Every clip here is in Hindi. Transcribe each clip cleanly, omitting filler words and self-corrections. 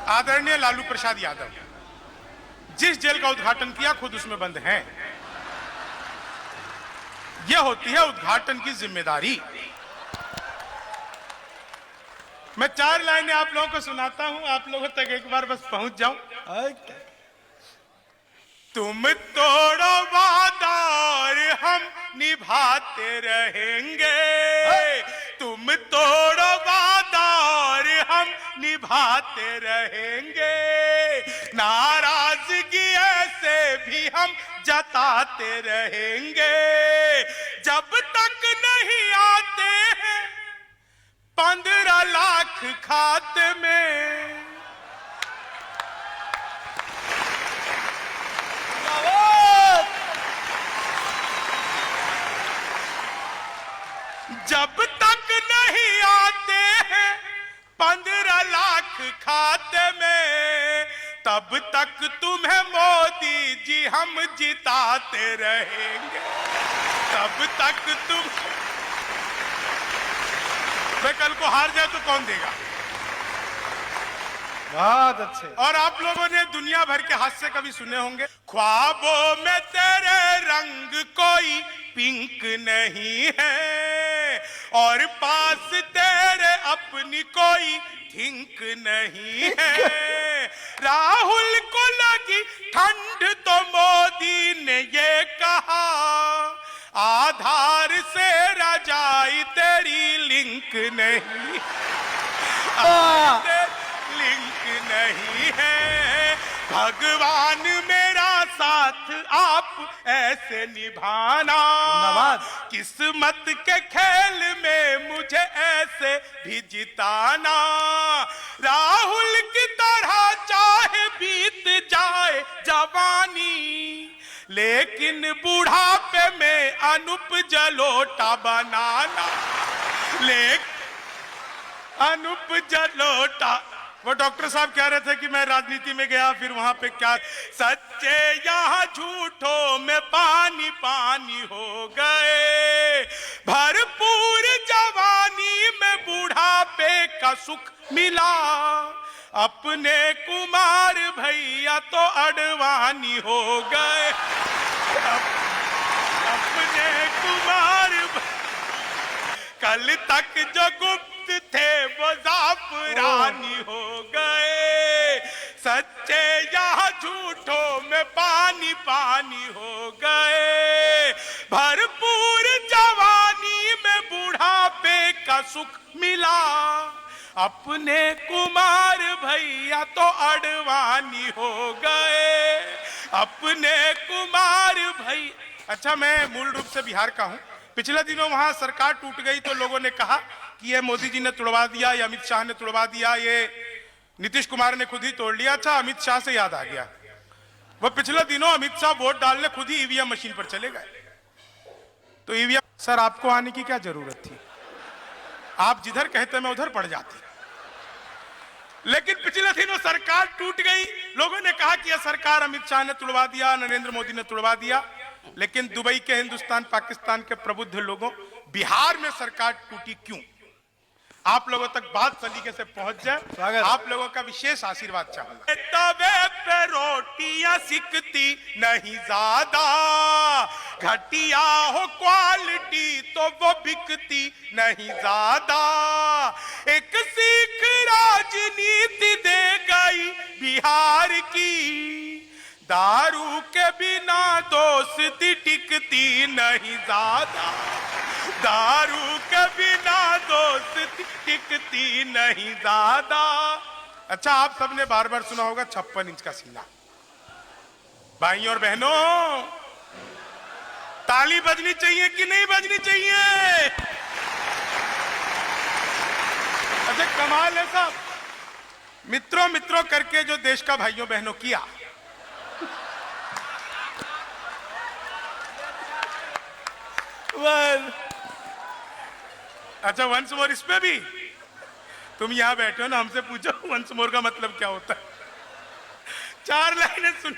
आदरणीय लालू प्रसाद यादव जिस जेल का उद्घाटन किया खुद उसमें बंद हैं। यह होती है उद्घाटन की जिम्मेदारी। मैं 4 लाइनें आप लोगों को सुनाता हूं, आप लोगों तक एक बार बस पहुंच जाऊं। तुम तोड़ो वादा और हम निभाते रहेंगे, तुम तोड़ो वादा और हम निभाते रहेंगे, नाराजगी ऐसे भी हम जताते रहेंगे, जब तक नहीं आते हैं 15 लाख खाते में। जब तक नहीं आते हैं 15 लाख खाते में, तब तक तुम्हें मोदी जी हम जिताते रहेंगे, तब तक तुम। मैं कल को हार जाए तो कौन देगा? बहुत अच्छे। और आप लोगों ने दुनिया भर के हास्य कभी सुने होंगे। ख्वाबों में तेरे रंग कोई पिंक नहीं है, और पास तेरे अपनी कोई थिंक नहीं है। राहुल को लगी ठंड तो मोदी ने ये कहा, आधार से रजाई तेरी लिंक नहीं, लिंक नहीं है। भगवान मेरा साथ आप ऐसे निभाना, किस्मत के खेल में मुझे ऐसे भी जिताना। राहुल की तरह चाहे बीत जाए जवानी, लेकिन बुढ़ापे में अनूप जलोटा बनाना, लेकिन अनूप जलोटा। वो डॉक्टर साहब कह रहे थे कि मैं राजनीति में गया, फिर वहां पे क्या सच्चे यहाँ झूठों में पानी पानी हो गए, भरपूर जवानी में बुढ़ापे का सुख मिला, अपने कुमार भैया तो अडवाणी हो गए, अपने कुमार। कल तक जो गुप्त थे वो जाफरानी हो गए, सच्चे यहाँ झूठों में पानी पानी हो गए, भरपूर जवानी में बुढ़ापे का सुख मिला, अपने कुमार भैया तो अडवाणी हो गए, अपने कुमार भैया। अच्छा, मैं मूल रूप से बिहार का हूं। पिछले दिनों वहां सरकार टूट गई तो लोगों ने कहा कि ये मोदी जी ने तोड़वा दिया, ये अमित शाह ने तोड़वा दिया, ये नीतीश कुमार ने खुद ही तोड़ लिया। अच्छा, अमित शाह से याद आ गया, वो पिछले दिनों अमित शाह वोट डालने खुद ही ईवीएम मशीन पर चले गए। तो ईवीएम सर आपको आने की क्या जरूरत थी? आप जिधर कहते मैं उधर पड़ जाती। लेकिन पिछले दिनों सरकार टूट गई, लोगों ने कहा कि यह सरकार अमित शाह ने तोड़वा दिया, नरेंद्र मोदी ने तोड़वा दिया। लेकिन दुबई के हिंदुस्तान पाकिस्तान के प्रबुद्ध लोगों, बिहार में सरकार टूटी क्यों? आप लोगों तक बात सलीके से पहुंच जाए, आप लोगों का विशेष आशीर्वाद चाहूंगा। तवे पे रोटियां सिकती नहीं ज्यादा, घटिया हो क्वालिटी तो वो बिकती नहीं ज्यादा, एक सीख राजनीति दे गई बिहार की, दारू के बिना दोस्ती टिकती नहीं ज्यादा, दारू के बिना दोस्ती टिकती नहीं ज्यादा। अच्छा, आप सबने बार बार सुना होगा 56 इंच का सीना। भाइयों और बहनों, ताली बजनी चाहिए कि नहीं बजनी चाहिए? अच्छा, कमाल है साहब, मित्रों मित्रों करके जो देश का भाइयों बहनों किया। अच्छा, वंस मोर इस पे भी तुम यहां बैठे हो ना, हमसे पूछो वंस मोर का मतलब क्या होता है। 4 लाइनें सुन,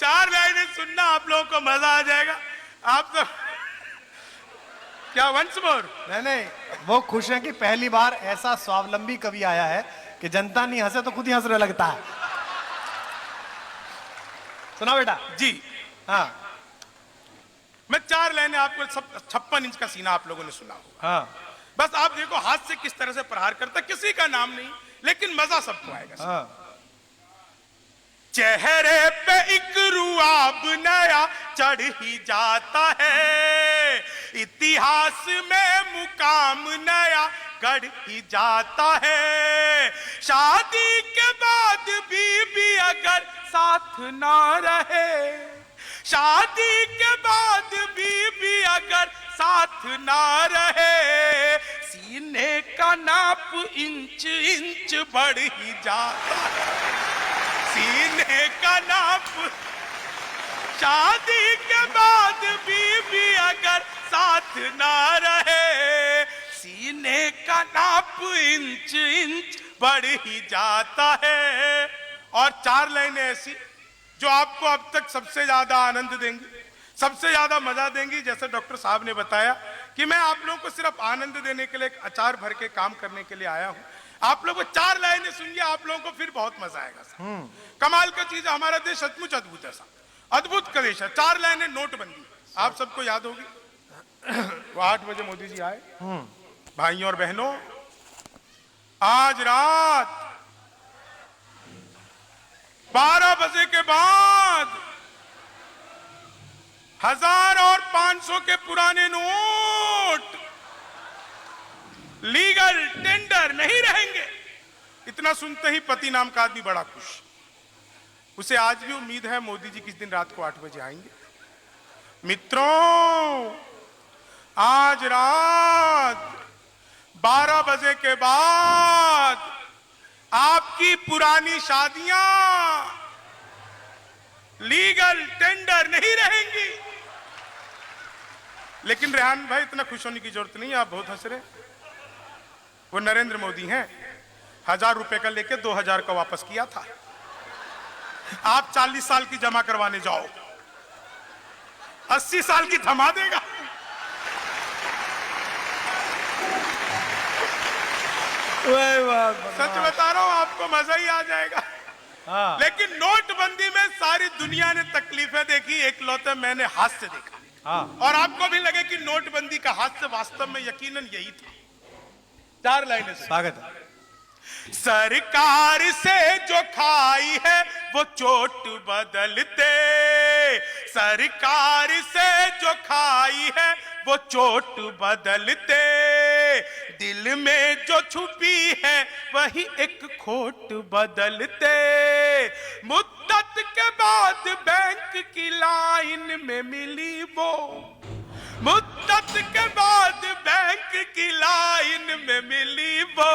4 लाइनें सुनना, आप लोगों को मजा आ जाएगा। आप सब क्या वंस मोर? नहीं, वो खुश हैं कि पहली बार ऐसा स्वावलंबी कवि आया है कि जनता नहीं हंसे तो खुद ही हंसने लगता है। सुना बेटा जी हाँ मैं 4 लाइनें आपको, सब 56 इंच का सीना आप लोगों ने सुना होगा। हाँ बस आप देखो हाथ से किस तरह से प्रहार करता, किसी का नाम नहीं, लेकिन मजा सबको आएगा। हाँ चेहरे पे एक रुआब नया चढ़ ही जाता है, इतिहास में मुकाम नया गढ़ ही जाता है। शादी के बाद बीवी अगर साथ ना रहे, शादी के बाद बीवी अगर साथ ना रहे, सीने का नाप इंच इंच बढ़ ही जाता है, सीने का नाप। शादी के बाद बीवी अगर साथ ना रहे, सीने का नाप इंच इंच बढ़ ही जाता है। और 4 लाइनें ऐसी जो आपको अब तक सबसे ज्यादा आनंद देंगी, सबसे ज्यादा मजा देंगी। जैसे डॉक्टर साहब ने बताया कि मैं आप लोगों को सिर्फ आनंद देने के लिए, एक अचार भर के काम करने के लिए आया हूं। आप लोगों को 4 लाइनें सुनिए, आप लोगों को फिर बहुत मजा आएगा। कमाल का चीज है, हमारा देश सचमुच अद्भुत है साहब, अद्भुत का देश है। 4 लाइनें नोटबंदी, आप सबको याद होगी। वो 8 बजे मोदी जी आए। भाइयों और बहनों, आज रात 12 बजे के बाद 1000 और 500 के पुराने नोट लीगल टेंडर नहीं रहेंगे। इतना सुनते ही पति नाम का आदमी बड़ा खुश। उसे आज भी उम्मीद है मोदी जी किस दिन रात को 8 बजे आएंगे। मित्रों, आज रात 12 बजे के बाद आपकी पुरानी शादियां लीगल टेंडर नहीं रहेंगी। लेकिन रेहान भाई, इतना खुश होने की जरूरत नहीं है, आप बहुत हंस रहे। वो नरेंद्र मोदी हैं, 1000 रुपए का लेके 2000 का वापस किया था। आप 40 साल की जमा करवाने जाओ, 80 साल की थमा देगा। सच बता रहा हूं, आपको मजा ही आ जाएगा। हाँ। लेकिन नोटबंदी में सारी दुनिया ने तकलीफें देखी, एकलौते मैंने हास्य देखा। हाँ। और आपको भी लगे कि नोटबंदी का हास्य वास्तव में यकीनन यही था। 4 लाइनें स्वागत है। सरकार से जो खाई है वो चोट बदलते, सरकार से जो खाई है वो चोट बदलते, दिल में जो छुपी है वही एक खोट बदलते। मुद्दत के बाद बैंक की लाइन में मिली वो, मुद्दत के बाद बैंक की लाइन में मिली वो,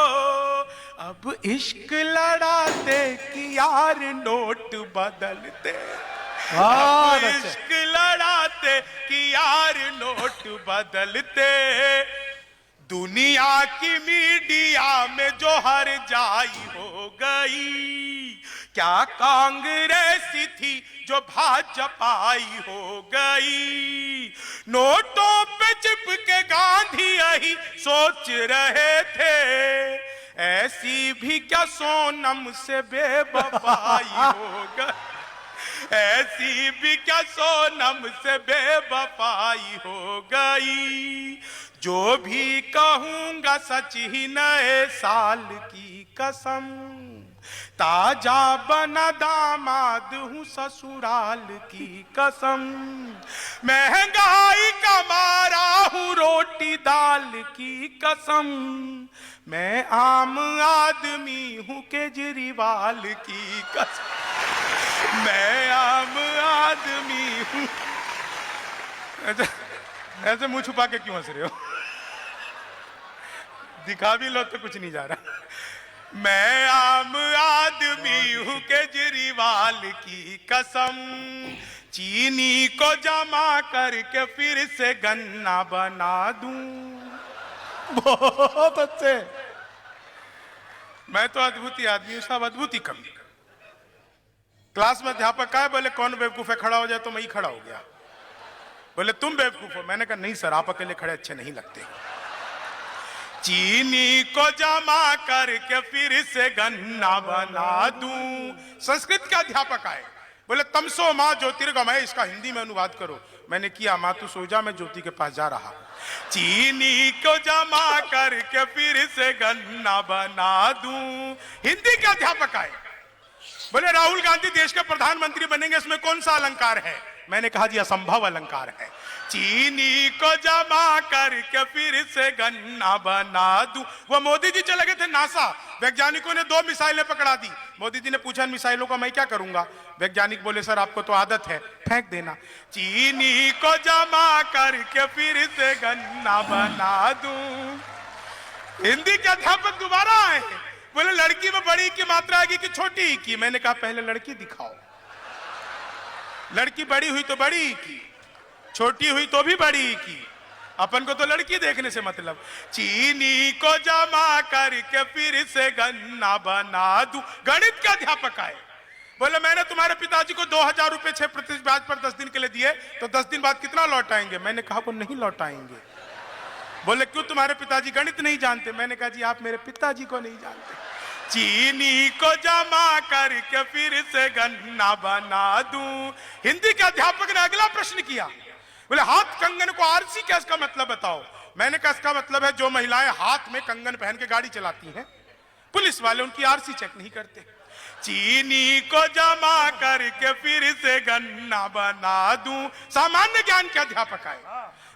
अब इश्क लड़ाते कि यार नोट बदलते, अब इश्क लड़ाते कि यार नोट बदलते। दुनिया की मीडिया में जो हर जाई हो गई, क्या कांग्रेस थी जो भाजपाई हो गई। नोटों पे चिपके गांधी यही सोच रहे थे, ऐसी भी क्या सोनम से बेवफाई हो गई, ऐसी भी क्या सोनम से बेवफाई हो गई। जो भी कहूंगा सच ही, नए साल की कसम, ताजा बना दामाद हूं ससुराल की कसम। महंगाई का मारा हूं रोटी दाल की कसम, मैं आम आदमी हूं केजरीवाल की कसम, मैं आम आदमी हूं। ऐसे मुंह छुपा के क्यों हंस रहे हो? दिखा भी लो तो कुछ नहीं जा रहा। मैं आम आदमी हूं केजरीवाल की कसम, चीनी को जमा करके फिर से गन्ना बना दूं। बहुत अच्छे। मैं तो अद्भुत आदमी हूं साहब, अद्भुत ही कम। क्लास में अध्यापक आए, बोले कौन बेवकूफ है, खड़ा हो जाए, तो मैं ही खड़ा हो गया। बोले तुम बेवकूफ हो, मैंने कहा नहीं सर, आप अकेले खड़े अच्छे नहीं लगते। चीनी को जमा करके फिर से गन्ना बना दूं। संस्कृत के अध्यापक आए, बोले तमसो माँ ज्योतिर्गमय, इसका हिंदी में अनुवाद करो। मैंने किया, माँ तू सो जा, मैं ज्योति के पास जा रहा। चीनी को जमा करके फिर से गन्ना बना दूं। हिंदी के अध्यापक आए, बोले राहुल गांधी देश के प्रधानमंत्री बनेंगे, इसमें कौन सा अलंकार है? मैंने कहा जी असंभव अलंकार है। चीनी को जमा करके फिर से गन्ना बना दूं। वो मोदी जी चले गए थे नासा, वैज्ञानिकों ने 2 मिसाइलें पकड़ा दी। मोदी जी ने पूछा मिसाइलों का मैं क्या करूंगा? वैज्ञानिक बोले सर आपको तो आदत है, फेंक देना। चीनी को जमा करके फिर से गन्ना बना दूं। हिंदी के अध्यापक दोबारा आए, बोले लड़की में बड़ी की मात्रा आएगी कि छोटी की? मैंने कहा पहले लड़की दिखाओ। लड़की बड़ी हुई तो बड़ी की, छोटी हुई तो भी बड़ी की, अपन को तो लड़की देखने से मतलब। चीनी को जमा करके फिर से गन्ना बना दूं। गणित के अध्यापक आए, बोले मैंने तुम्हारे पिताजी को 2000 रुपए 6% ब्याज पर 10 दिन के लिए दिए, तो 10 दिन बाद कितना लौटाएंगे? मैंने कहा वो नहीं लौटाएंगे। बोले क्यों, तुम्हारे पिताजी गणित नहीं जानते? मैंने कहा जी आप मेरे पिताजी को नहीं जानते। चीनी को जमा करके फिर से गन्ना बना दूं। हिंदी के अध्यापक ने अगला प्रश्न किया, बोले हाथ कंगन को आरसी क्या इसका मतलब बताओ? मैंने कहा इसका मतलब है जो महिलाएं हाथ में कंगन पहन के गाड़ी चलाती हैं, पुलिस वाले उनकी आरसी चेक नहीं करते। चीनी को जमा करके फिर से गन्ना बना दूं। सामान्य ज्ञान के अध्यापक आए,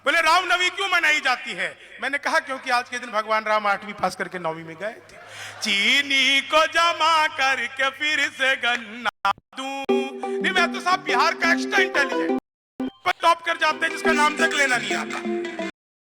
बोले रामनवमी क्यों मनाई जाती है? मैंने कहा क्योंकि आज के दिन भगवान राम 8वीं पास करके 9वीं में गए थे। चीनी को जमा करके फिर से गन्ना दूं। नहीं मैं तो साहब बिहार का एक्स्ट्रा इंटेलिजेंट टॉप कर जाते हैं जिसका नाम तक लेना नहीं आता।